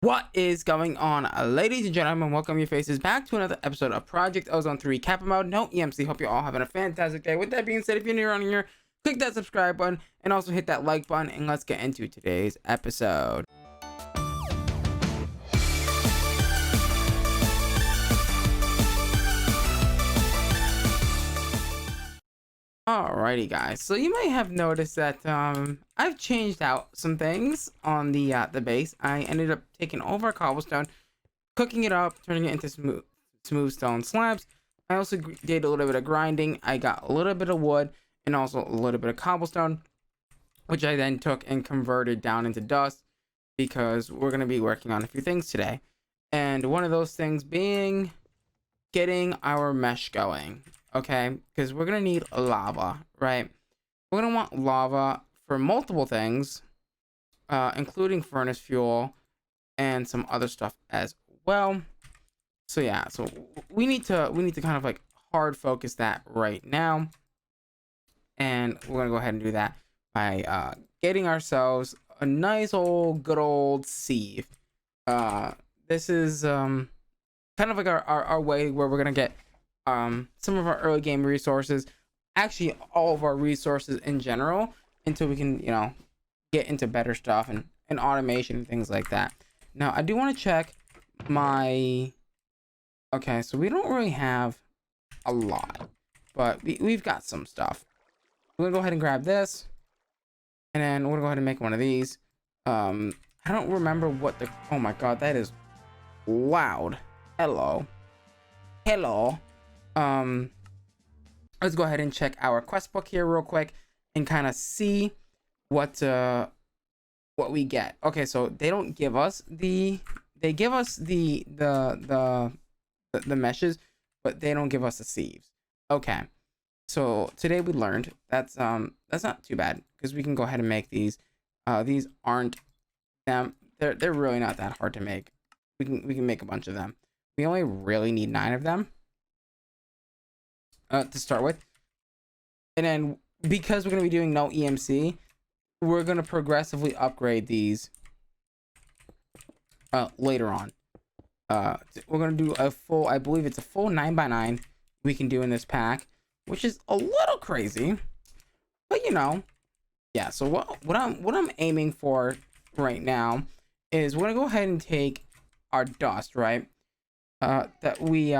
What is going on, ladies and gentlemen? Welcome your faces back to another episode of Project Ozone 3 Kappa mode. No EMC. Hope you're all having a fantastic day. With that being said, if you're new around here, click that subscribe button and also hit that like button. And let's get into today's episode. Alrighty, guys. So you may have noticed that I've changed out some things on the base. I ended up taking over cobblestone, cooking it up, turning it into smooth stone slabs. I also did a little bit of grinding. I got a little bit of wood and also a little bit of cobblestone, which I then took and converted down into dust because we're going to be working on a few things today. And one of those things being getting our mesh going. Okay, because we're gonna need lava, right? We're gonna want lava for multiple things, including furnace fuel and some other stuff as well. So yeah, so we need to kind of like hard focus that right now, and we're gonna go ahead and do that by getting ourselves a nice old good old sieve. This is kind of like our way where we're gonna get some of our early game resources, actually all of our resources in general, until we can, you know, get into better stuff and automation and things like that. Now I do want to check my, okay, so we don't really have a lot, but we've got some stuff. We're gonna go ahead and grab this, and then we're gonna go ahead and make one of these. I don't remember what the, oh my god, that is loud. Hello. Let's go ahead and check our quest book here real quick and kind of see what we get. Okay, so they don't give us the, they give us the meshes, but they don't give us the sieves. Okay, so today we learned that's not too bad because we can go ahead and make these. These aren't them, they're really not that hard to make. We can make a bunch of them. We only really need 9 of them to start with, and then because we're going to be doing no EMC, we're going to progressively upgrade these later on. We're going to do a full, I believe it's a full 9x9 we can do in this pack, which is a little crazy, but you know, yeah. So what I'm aiming for right now is we're going to go ahead and take our dust, right, that we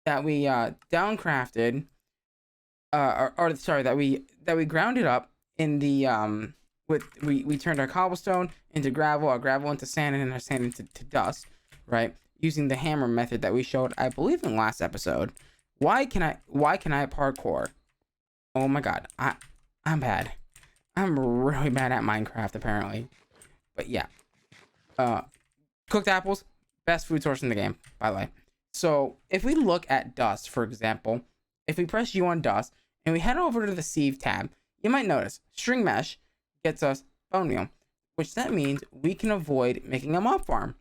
downcrafted, or sorry, that we grounded up in the we turned our cobblestone into gravel, our gravel into sand, and our sand into dust, right, using the hammer method that we showed, I believe, in last episode. Why can I parkour? Oh my god, I'm bad. I'm really bad at Minecraft apparently. But yeah, cooked apples, best food source in the game, by the way. So if we look at dust, for example, if we press U on dust and we head over to the sieve tab, you might notice string mesh gets us bone meal, which that means we can avoid making a mob farm.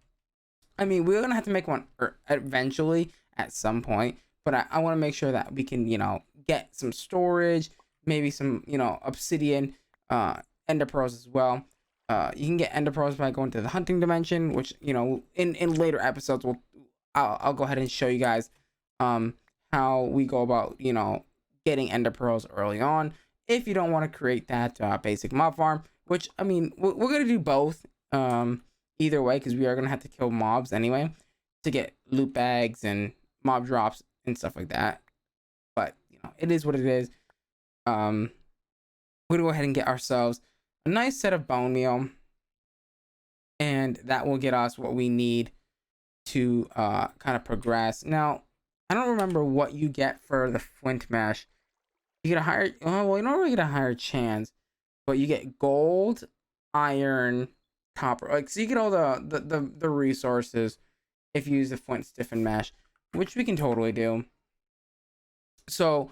I mean, we're gonna have to make one eventually at some point, but I want to make sure that we can, you know, get some storage, maybe some, you know, obsidian, ender pearls as well. You can get ender pearls by going to the hunting dimension, which, you know, in later episodes I'll go ahead and show you guys how we go about, you know, getting ender pearls early on if you don't want to create that basic mob farm, which, I mean, we're going to do both either way, because we are going to have to kill mobs anyway to get loot bags and mob drops and stuff like that. But, you know, it is what it is. We're going to go ahead and get ourselves a nice set of bone meal, and that will get us what we need to kind of progress. Now, I don't remember what you get for the flint mesh. You get a higher, well, you don't really get a higher chance, but you get gold, iron, copper. Like, so you get all the resources if you use the flint stiffened mesh, which we can totally do. So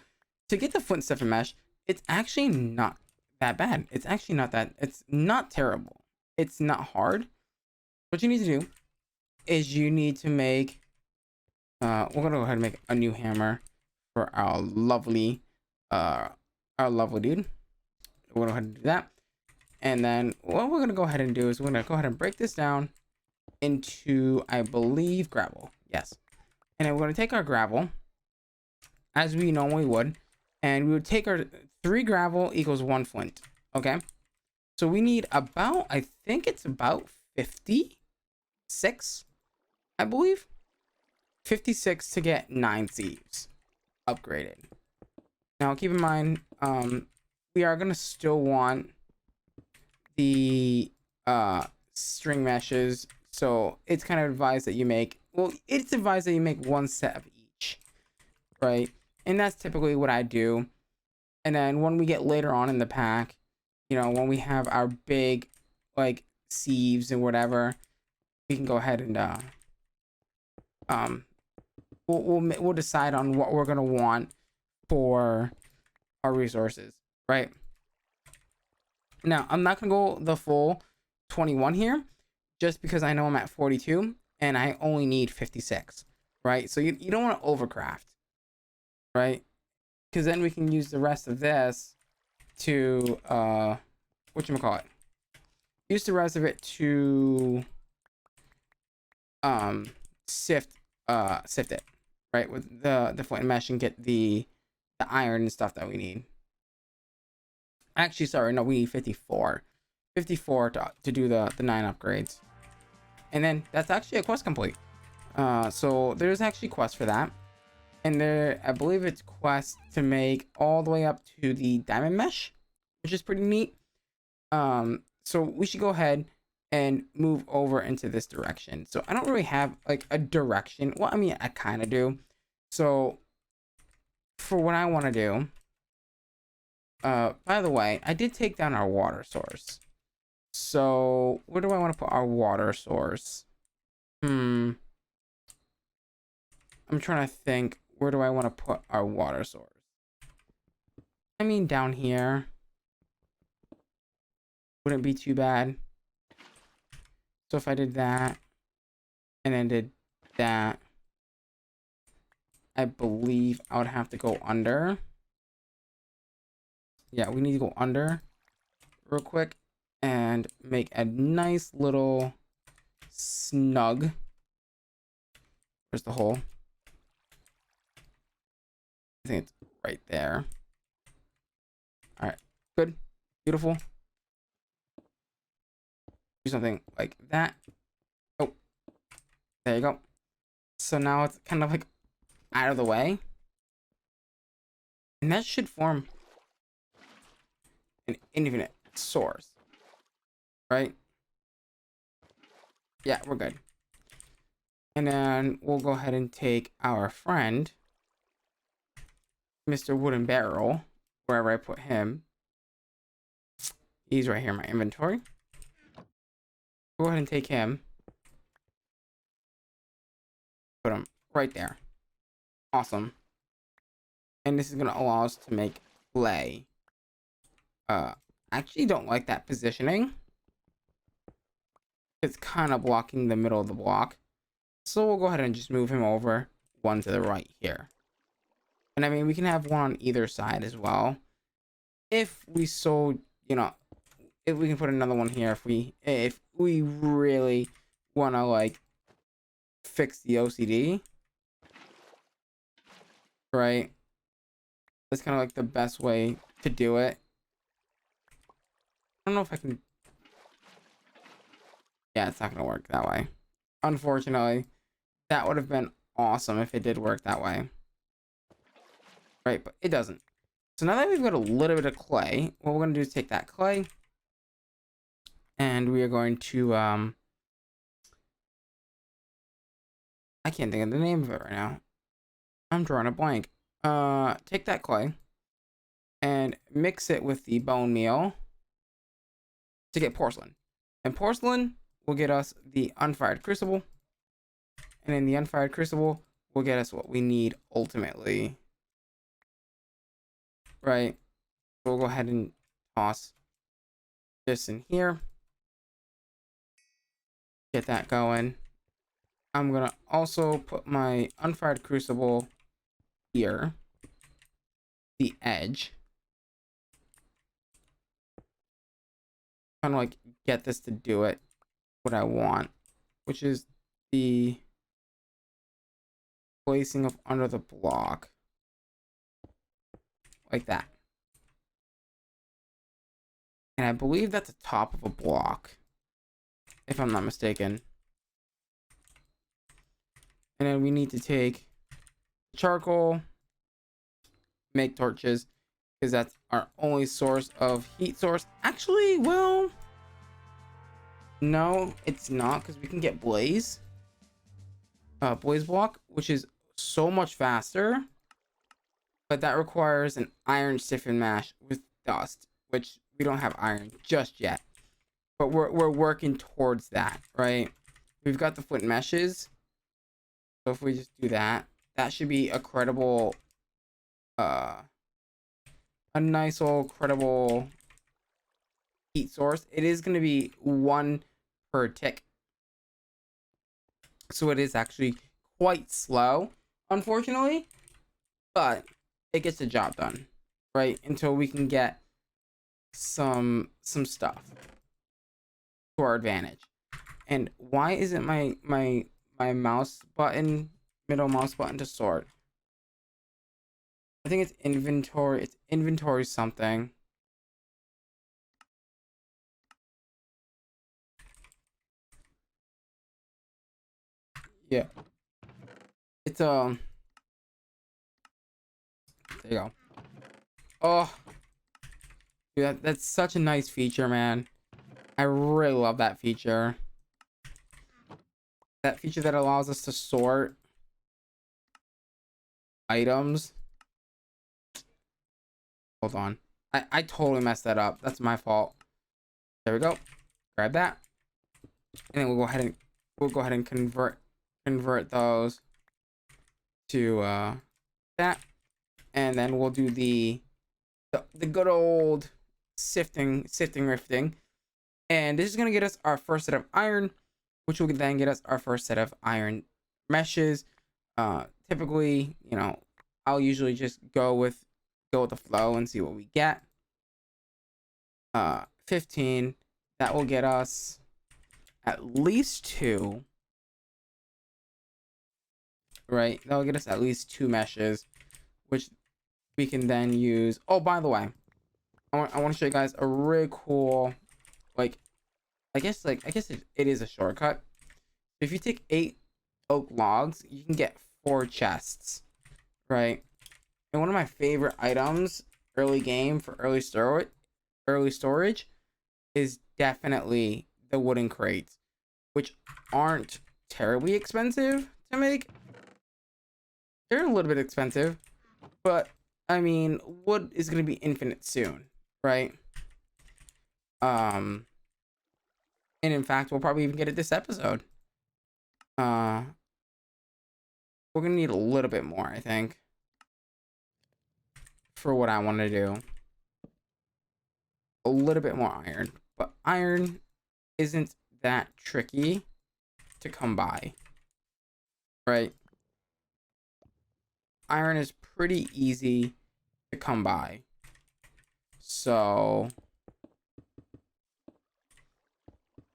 to get the flint stiffened mesh, it's actually not that bad. It's actually not that, it's not terrible. It's not hard. What you need to do is you need to make, we're gonna go ahead and make a new hammer for our lovely dude. We're gonna go ahead and do that, and then what we're gonna go ahead and do is we're gonna go ahead and break this down into, I believe, gravel. Yes. And then we're going to take our gravel as we normally would. And we would take our 3 gravel equals 1 flint. Okay. So we need about, I think it's about 56, I believe. 56 to get 9 sieves upgraded. Now keep in mind, we are going to still want the string meshes. So it's kind of advised that you make, well, it's advised that you make 1 set of each, right? And that's typically what I do. And then when we get later on in the pack, you know, when we have our big, like, sieves and whatever, we can go ahead and we'll decide on what we're gonna want for our resources, right? Now I'm not gonna go the full 21 here, just because I know I'm at 42 and I only need 56, right? So you don't want to overcraft, right? Because then we can use the rest of this to whatchamacallit, use the rest of it to sift it, right, with the flint mesh, and get the iron and stuff that we need. Actually, sorry, no, we need 54 to do the 9 upgrades. And then that's actually a quest complete. So there's actually quests for that. And there, I believe it's quest to make all the way up to the diamond mesh, which is pretty neat. So we should go ahead and move over into this direction. So I don't really have like a direction. Well, I mean, I kind of do. So for what I want to do, by the way, I did take down our water source. So where do I want to put our water source? I'm trying to think. Where do I want to put our water source? I mean, down here wouldn't be too bad. So if I did that and then did that, I believe I would have to go under. Yeah, we need to go under real quick and make a nice little snug. Where's the hole? I think it's right there. All right, good, beautiful. Do something like that. Oh, there you go. So now it's kind of like out of the way. And that should form an infinite source, right? Yeah, we're good. And then we'll go ahead and take our friend, Mr. Wooden Barrel, wherever I put him. He's right here in my inventory. Go ahead and take him. Put him right there. Awesome. And this is going to allow us to make clay. I actually don't like that positioning. It's kind of blocking the middle of the block. So we'll go ahead and just move him over one to the right here. And I mean, we can have one on either side as well. If we so, you know, if we can put another one here, if we really want to like fix the OCD, right? That's kind of like the best way to do it. I don't know if I can. Yeah, it's not gonna work that way. Unfortunately, that would have been awesome if it did work that way. Right, but it doesn't. So now that we've got a little bit of clay, what we're gonna do is take that clay and we are going to I can't think of the name of it right now. I'm drawing a blank. Take that clay and mix it with the bone meal to get porcelain. And porcelain will get us the unfired crucible. And in the unfired crucible will get us what we need ultimately. Right. We'll go ahead and toss this in here. Get that going. I'm gonna also put my unfired crucible here, the edge. Kind of like get this to do it what I want. which is the placing of under the block, like that. And I believe that's the top of a block, if I'm not mistaken. And then we need to take charcoal, make torches, because that's our only source of heat source. Actually, well, no, it's not, because we can get blaze block, which is so much faster, but that requires an iron stiffen mash with dust, which we don't have iron just yet, but we're working towards that, right? We've got the flint meshes, so if we just do that, that should be a credible a nice old credible heat source. It is going to be 1 per tick, so it is actually quite slow, unfortunately, but it gets the job done, right? Until we can get some stuff to our advantage. And why isn't my mouse button, middle mouse button to sort? I think it's inventory. It's inventory something. Yeah. It's there you go. Oh, dude, that's such a nice feature, man. I really love that feature. That feature that allows us to sort items. Hold on. I totally messed that up. That's my fault. There we go. Grab that. And then we'll go ahead and convert those to that. And then we'll do the good old sifting rifting. And this is gonna get us our first set of iron, which will then get us our first set of iron meshes. Typically, you know, I'll usually just go with the flow and see what we get. 15. That will get us at least 2. Right? That will get us at least 2 meshes, which we can then use. Oh, by the way, I want to show you guys a really cool, like, I guess it is a shortcut. If you take 8 oak logs, you can get 4 chests, right? And one of my favorite items early game for early storage is definitely the wooden crates, which aren't terribly expensive to make. They're a little bit expensive, but I mean, wood is going to be infinite soon, right? And in fact, we'll probably even get it this episode. We're gonna need a little bit more, I think, for what I want to do. A little bit more iron, but iron isn't that tricky to come by, right? Iron is pretty easy to come by, so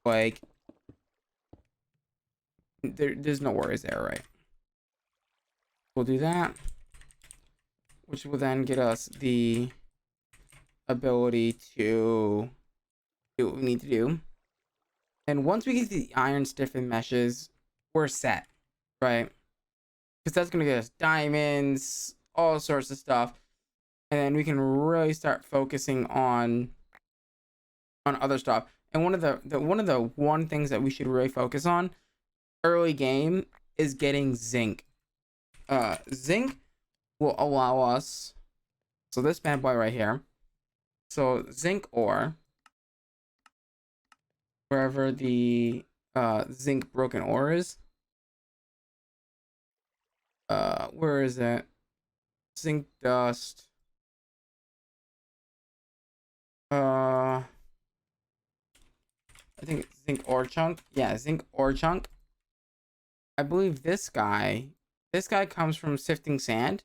like there's no worries there, right? We'll do that, which will then get us the ability to do what we need to do. And once we get the iron stiffened meshes, we're set, right? Because that's gonna get us diamonds, all sorts of stuff, and then we can really start focusing on other stuff. And one of the things that we should really focus on early game is getting zinc. Zinc will allow us, so this bad boy right here, so zinc ore, wherever the zinc broken ore is, where is it? Zinc dust, I think it's zinc ore chunk. Yeah, zinc ore chunk. I believe this guy comes from sifting sand,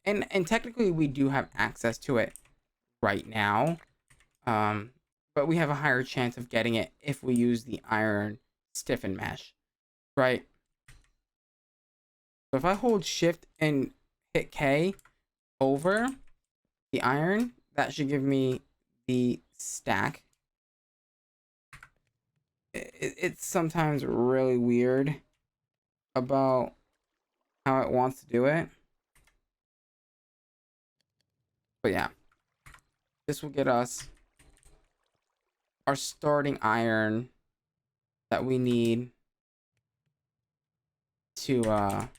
and technically we do have access to it right now, but we have a higher chance of getting it if we use the iron stiffen mesh, right? So if I hold shift and hit K over the iron, that should give me the stack. It's sometimes really weird about how it wants to do it. But yeah, this will get us our starting iron that we need to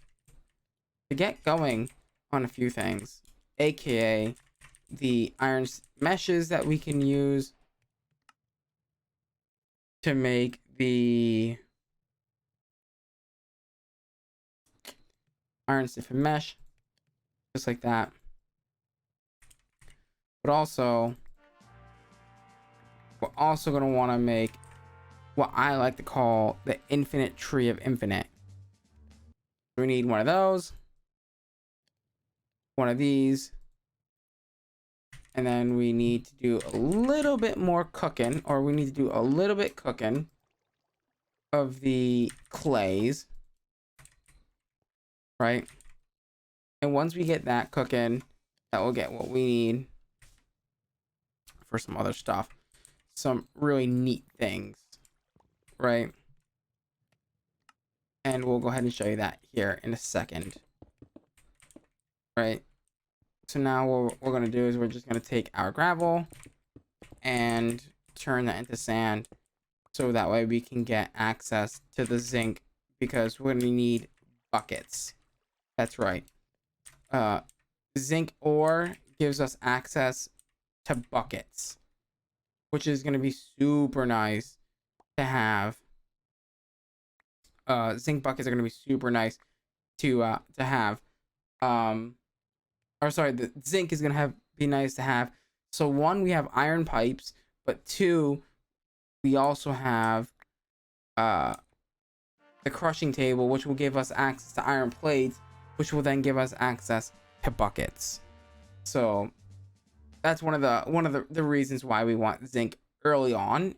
get going on a few things, aka the iron meshes that we can use to make the iron stiffen mesh, just like that. But also, we're also going to want to make what I like to call the infinite tree of infinite. We need one of those, one of these, and then we need to do a little bit more cooking, or we need to do a little bit cooking of the clays, right? And once we get that cooking, that will get what we need for some other stuff, some really neat things, right? And we'll go ahead and show you that here in a second, right? So now what we're going to do is we're just going to take our gravel and turn that into sand, so that way we can get access to the zinc, because we're going to need buckets. That's right. Zinc ore gives us access to buckets, which is going to be super nice to have. Zinc buckets are going to be super nice to have. Or sorry, the zinc is going to be nice to have. So one, we have iron pipes, but two, we also have the crushing table, which will give us access to iron plates, which will then give us access to buckets. So that's one of the reasons why we want zinc early on,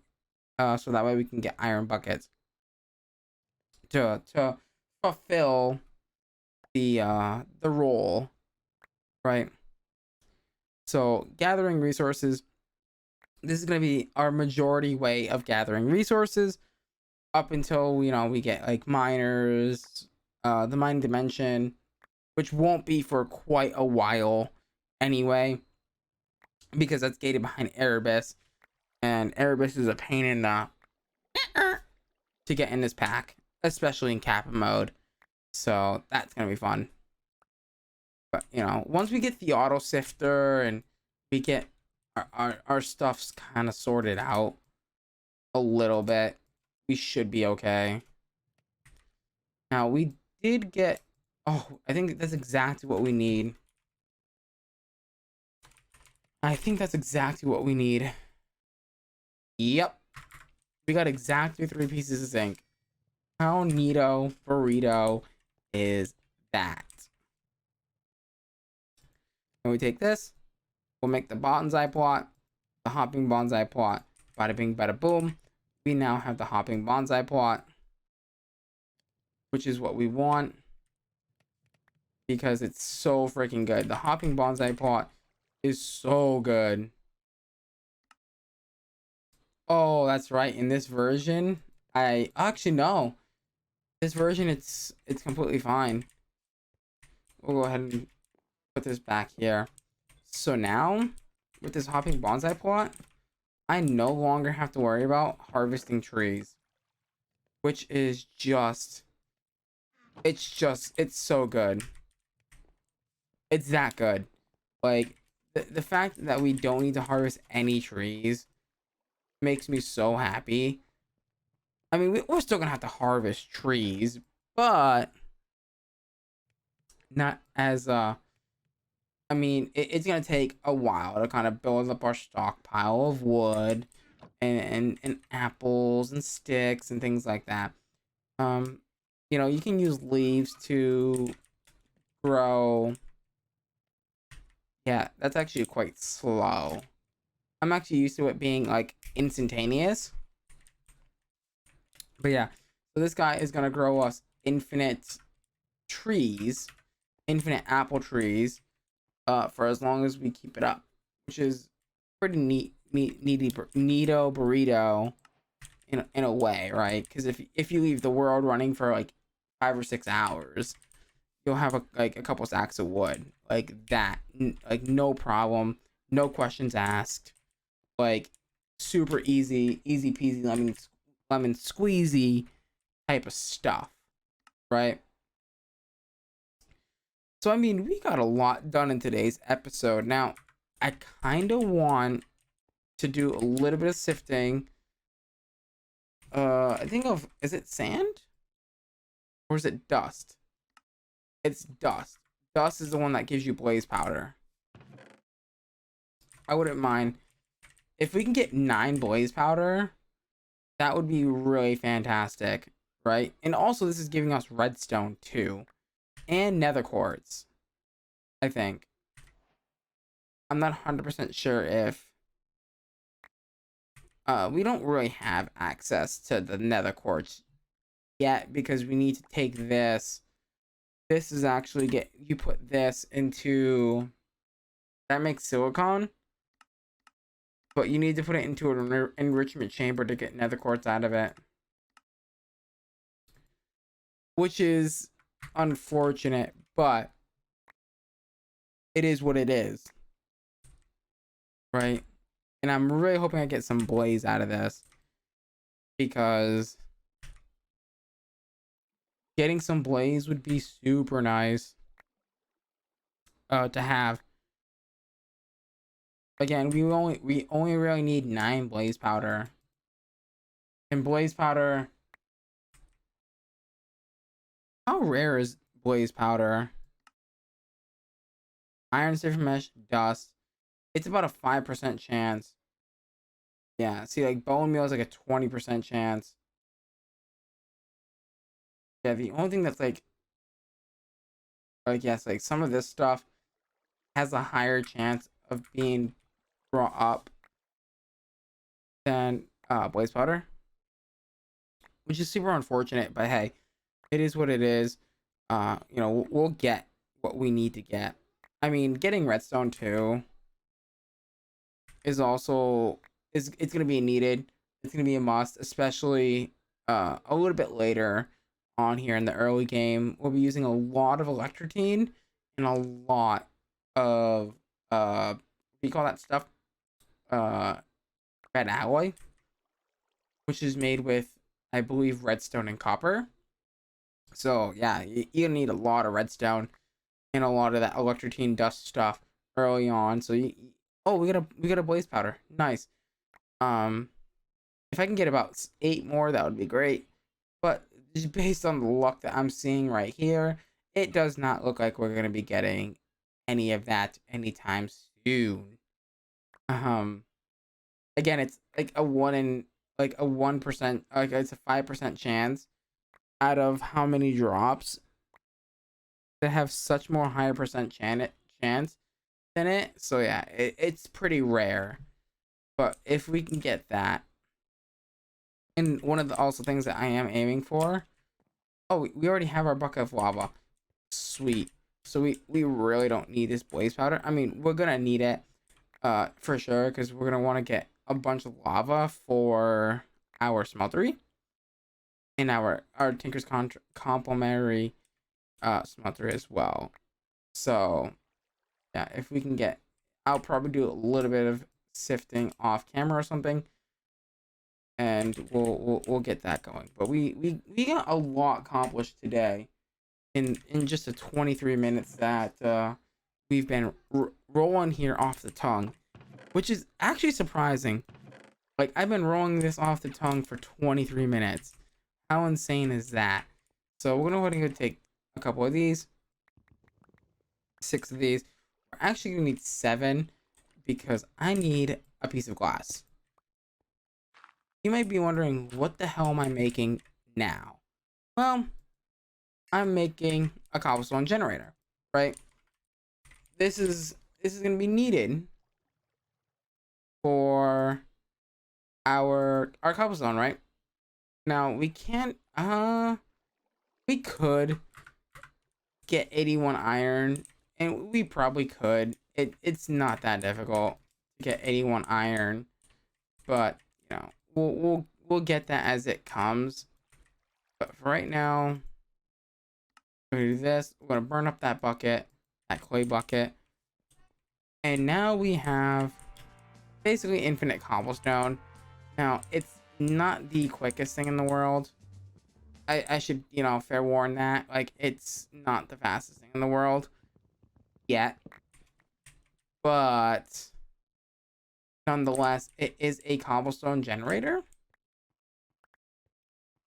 so that way we can get iron buckets to fulfill the role, right? So gathering resources, this is going to be our majority way of gathering resources up until we get like miners, the mining dimension, which won't be for quite a while anyway, because that's gated behind Erebus, and Erebus is a pain in the to get in this pack, especially in Kappa mode. So that's gonna be fun. But once we get the auto sifter and we get our stuff's kind of sorted out a little bit, we should be okay. Now we did get, oh, I think that's exactly what we need. I think that's exactly what we need. Yep. We got exactly 3 pieces of zinc. How neato burrito is that? When we take this, we'll make the bonsai plot, the hopping bonsai plot. Bada bing, bada boom. We now have the hopping bonsai plot, which is what we want, because it's so freaking good. The hopping bonsai plot is so good. Oh, that's right. In this version, I actually no. This version, it's completely fine. We'll go ahead and put this back here. So now, with this hopping bonsai plot, I no longer have to worry about harvesting trees, which is just, it's so good. It's that good. Like, the fact that we don't need to harvest any trees makes me so happy. I mean, we're still gonna have to harvest trees, but not as I mean, it's gonna take a while to kind of build up our stockpile of wood and apples and sticks and things like that. You can use leaves to grow. Yeah, that's actually quite slow. I'm actually used to it being like instantaneous. But yeah, So this guy is gonna grow us infinite trees, infinite apple trees, for as long as we keep it up, which is pretty neato burrito in a way, right? Because if you leave the world running for like 5 or 6 hours, you'll have a couple sacks of wood like that, like no problem, no questions asked, like super easy peasy lemon squeezy type of stuff, right? So I mean, we got a lot done in today's episode. Now, I kind of want to do a little bit of sifting. I think of, is it sand or is it dust? It's dust. Dust is the one that gives you blaze powder. I wouldn't mind if we can get 9 blaze powder. That would be really fantastic, right? And also, this is giving us redstone too, and nether quartz. I think. I'm not 100% sure if we don't really have access to the nether quartz yet, because we need to take this. This is actually you put this into, that makes silicon, but you need to put it into an enrichment chamber to get nether quartz out of it, which is unfortunate, but it is what it is, right? And I'm really hoping I get some blaze out of this, because getting some blaze would be super nice to have. Again, we only really need 9 blaze powder. And blaze powder, how rare is blaze powder? Iron silver mesh, dust. It's about a 5% chance. Yeah, see, like bone meal is like a 20% chance. Yeah, the only thing that's like yes, like some of this stuff has a higher chance of being brought up than blaze powder, which is super unfortunate, but hey, it is what it is. You know, we'll get what we need to get. I mean, getting redstone too is also it's gonna be needed. It's gonna be a must, especially a little bit later on here in the early game. We'll be using a lot of electrotine and a lot of what do you call that stuff? Red alloy, which is made with, I believe, redstone and copper. So yeah, you need a lot of redstone and a lot of that electrotine dust stuff early on. So oh, we got a blaze powder. Nice. If I can get about 8 more, that would be great. But just based on the luck that I'm seeing right here, it does not look like we're gonna be getting any of that anytime soon. Again, it's like a 1%, like it's a 5% chance out of how many drops that have such more higher percent chance than it. So yeah, it's pretty rare. But if we can get that, and one of the also things that I am aiming for, oh, we already have our bucket of lava. Sweet. So we really don't need this blaze powder. I mean, we're gonna need it for sure, because we're gonna want to get a bunch of lava for our smeltery and our Tinker's complementary smelter as well. So yeah, if we can get, I'll probably do a little bit of sifting off camera or something, and we'll get that going. But we got a lot accomplished today in just the 23 minutes that we've been rolling here off the tongue, which is actually surprising. Like, I've been rolling this off the tongue for 23 minutes. How insane is that? So we're gonna go ahead and take a couple of these, 6 of these. We're actually gonna need 7, because I need a piece of glass. You might be wondering, what the hell am I making now? Well, I'm making a cobblestone generator, right? This is gonna be needed for our cobblestone, right? Now we can't We could get 81 iron, and we probably could. It's not that difficult to get 81 iron, but you know, we'll get that as it comes. But for right now, we're gonna do this. We're gonna burn up that bucket, that clay bucket, and now we have basically infinite cobblestone. Now it's not the quickest thing in the world. I should, you know, fair warn that. Like, it's not the fastest thing in the world yet. But nonetheless, it is a cobblestone generator.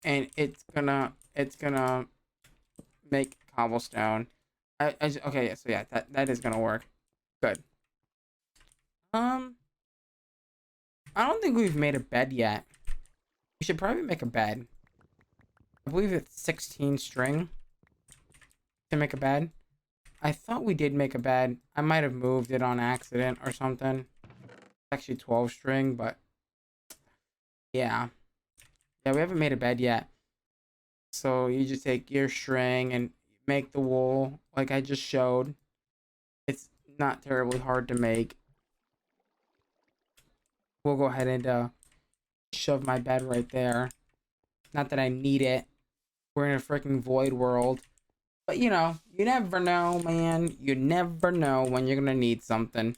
And it's gonna make cobblestone. Okay, so yeah, that is gonna work. Good. I don't think we've made a bed yet. We should probably make a bed. I believe it's 16 string to make a bed. I thought we did make a bed. I might have moved it on accident or something. It's actually 12 string, but yeah. Yeah, we haven't made a bed yet. So you just take your string and make the wool like I just showed. It's not terribly hard to make. We'll go ahead and shove my bed right there. Not that I need it. We're in a freaking void world. But you know, you never know, man. You never know when you're gonna need something.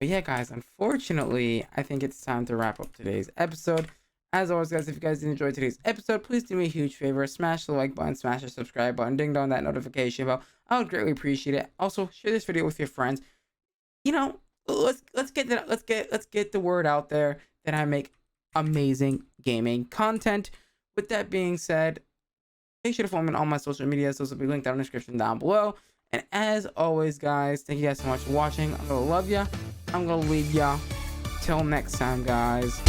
But yeah, guys, unfortunately, I think it's time to wrap up today's episode. As always, guys, if you guys enjoyed today's episode, please do me a huge favor. Smash the like button, smash the subscribe button, ding dong that notification bell. I would greatly appreciate it. Also, share this video with your friends. You know, let's get the word out there that I make amazing gaming content. With that being said, make sure to follow me on all my social media. Those will be linked down in the description down below. And as always, guys, thank you guys so much for watching. I'm gonna love ya. I'm gonna leave ya. Till next time, guys.